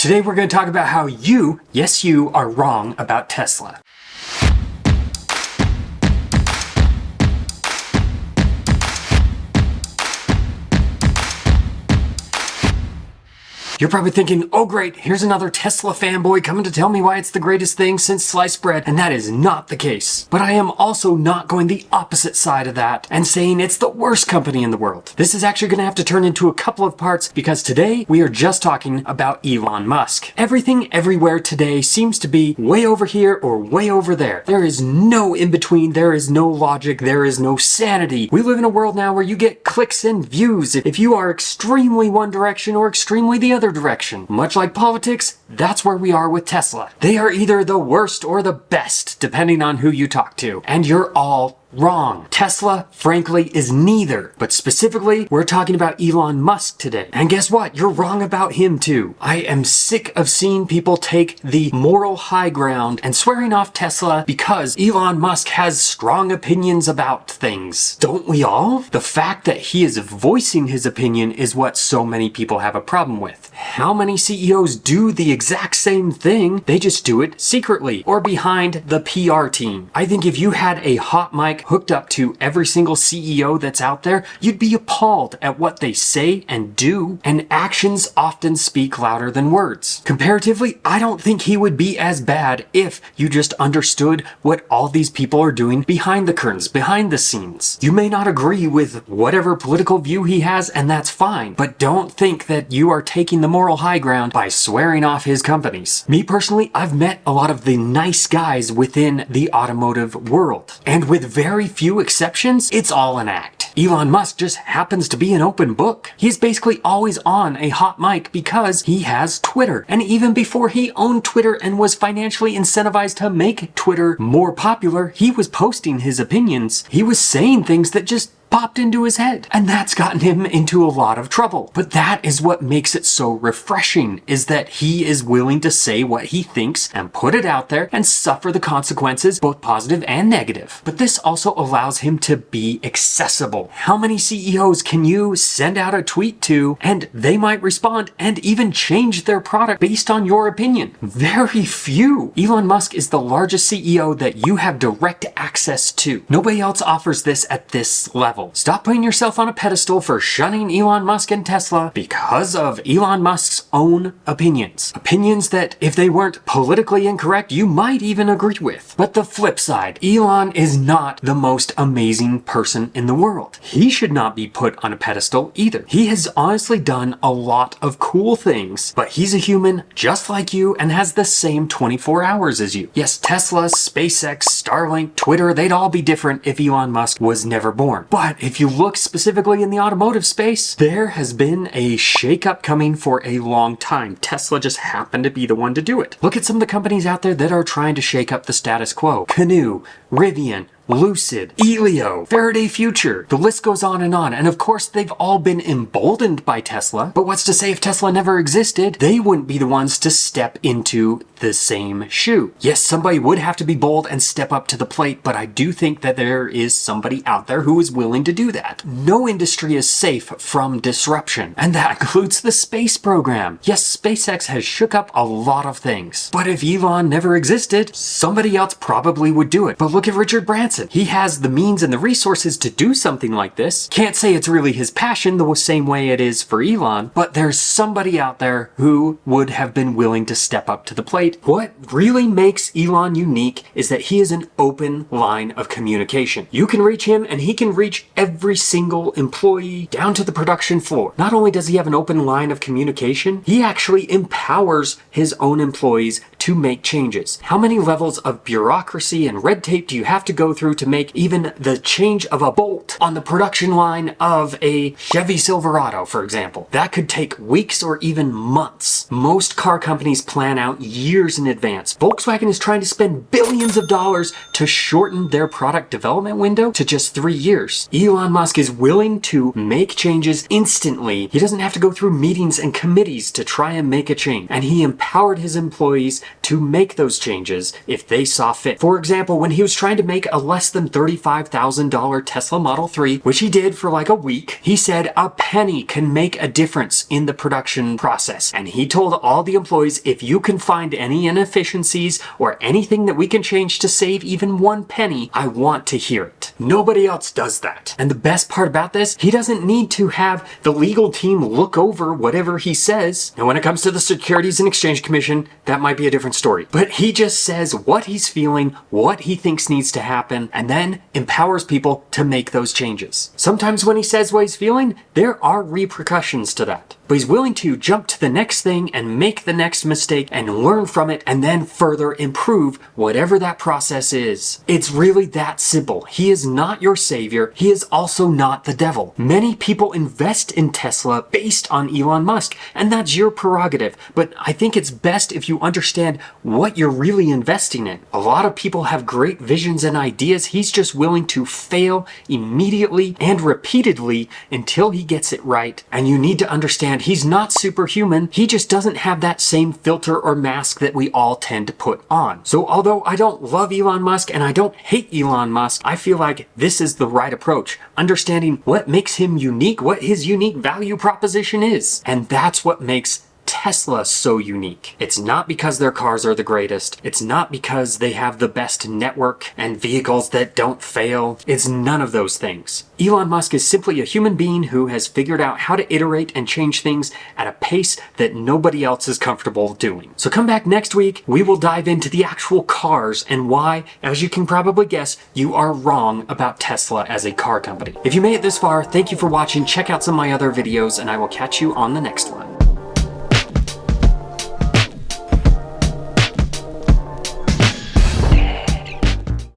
Today we're going to talk about how you, yes you, are wrong about Tesla. You're probably thinking, oh great, here's another Tesla fanboy coming to tell me why it's the greatest thing since sliced bread, and that is not the case. But I am also not going the opposite side of that and saying it's the worst company in the world. This is actually going to have to turn into a couple of parts because today we are just talking about Elon Musk. Everything everywhere today seems to be way over here or way over there. There is no in between, there is no logic, there is no sanity. We live in a world now where you get clicks and views if you are extremely one direction or extremely the other direction. Much like politics, that's where we are with Tesla. They are either the worst or the best, depending on who you talk to. And you're all wrong. Tesla, frankly, is neither. But specifically, we're talking about Elon Musk today. And guess what? You're wrong about him too. I am sick of seeing people take the moral high ground and swearing off Tesla because Elon Musk has strong opinions about things. Don't we all? The fact that he is voicing his opinion is what so many people have a problem with. How many CEOs do the exact same thing? They just do it secretly or behind the PR team. I think if you had a hot mic hooked up to every single CEO that's out there, you'd be appalled at what they say and do, and actions often speak louder than words. Comparatively, I don't think he would be as bad if you just understood what all these people are doing behind the curtains, behind the scenes. You may not agree with whatever political view he has, and that's fine, but don't think that you are taking the moral high ground by swearing off his companies. Me personally, I've met a lot of the nice guys within the automotive world, and with very few exceptions, it's all an act. Elon Musk just happens to be an open book. He's basically always on a hot mic because he has Twitter. And even before he owned Twitter and was financially incentivized to make Twitter more popular, he was posting his opinions. He was saying things that just popped into his head, and that's gotten him into a lot of trouble. But that is what makes it so refreshing, is that he is willing to say what he thinks and put it out there and suffer the consequences, both positive and negative. But this also allows him to be accessible. How many CEOs can you send out a tweet to and they might respond and even change their product based on your opinion? Very few. Elon Musk is the largest CEO that you have direct access to. Nobody else offers this at this level. Stop putting yourself on a pedestal for shunning Elon Musk and Tesla because of Elon Musk's own opinions. Opinions that, if they weren't politically incorrect, you might even agree with. But the flip side, Elon is not the most amazing person in the world. He should not be put on a pedestal either. He has honestly done a lot of cool things, but he's a human just like you and has the same 24 hours as you. Yes, Tesla, SpaceX, Starlink, Twitter, they'd all be different if Elon Musk was never born. But if you look specifically in the automotive space, there has been a shakeup coming for a long time. Tesla just happened to be the one to do it. Look at some of the companies out there that are trying to shake up the status quo. Canoo, Rivian, Lucid, Elio, Faraday Future. The list goes on. And of course, they've all been emboldened by Tesla. But what's to say if Tesla never existed, they wouldn't be the ones to step into the same shoe. Yes, somebody would have to be bold and step up to the plate, but I do think that there is somebody out there who is willing to do that. No industry is safe from disruption, and that includes the space program. Yes, SpaceX has shook up a lot of things, but if Elon never existed, somebody else probably would do it. But look at Richard Branson. He has the means and the resources to do something like this. Can't say it's really his passion the same way it is for Elon, but there's somebody out there who would have been willing to step up to the plate. What really makes Elon unique is that he is an open line of communication. You can reach him and he can reach every single employee down to the production floor. Not only does he have an open line of communication, he actually empowers his own employees to make changes. How many levels of bureaucracy and red tape do you have to go through to make even the change of a bolt on the production line of a Chevy Silverado, for example? That could take weeks or even months. Most car companies plan out years in advance. Volkswagen is trying to spend billions of dollars to shorten their product development window to just 3 years. Elon Musk is willing to make changes instantly. He doesn't have to go through meetings and committees to try and make a change. And he empowered his employees to make those changes if they saw fit. For example, when he was trying to make a less than $35,000 Tesla Model 3, which he did for like a week, he said a penny can make a difference in the production process. And he told all the employees, if you can find any inefficiencies or anything that we can change to save even 1 penny, I want to hear it. Nobody else does that. And the best part about this, he doesn't need to have the legal team look over whatever he says. And when it comes to the Securities and Exchange Commission, that might be a different story. But he just says what he's feeling, what he thinks needs to happen, and then empowers people to make those changes. Sometimes when he says what he's feeling, there are repercussions to that. But he's willing to jump to the next thing and make the next mistake and learn from it and then further improve whatever that process is. It's really that simple. He is not your savior. He is also not the devil. Many people invest in Tesla based on Elon Musk, and that's your prerogative. But I think it's best if you understand what you're really investing in. A lot of people have great visions and ideas. He's just willing to fail immediately and repeatedly until he gets it right. And you need to understand he's not superhuman. He just doesn't have that same filter or mask that we all tend to put on. So although I don't love Elon Musk and I don't hate Elon Musk, I feel like this is the right approach. Understanding what makes him unique, what his unique value proposition is. And that's what makes Tesla so unique. It's not because their cars are the greatest. It's not because they have the best network and vehicles that don't fail. It's none of those things. Elon Musk is simply a human being who has figured out how to iterate and change things at a pace that nobody else is comfortable doing. So come back next week. We will dive into the actual cars and why, as you can probably guess, you are wrong about Tesla as a car company. If you made it this far, thank you for watching. Check out some of my other videos and I will catch you on the next one.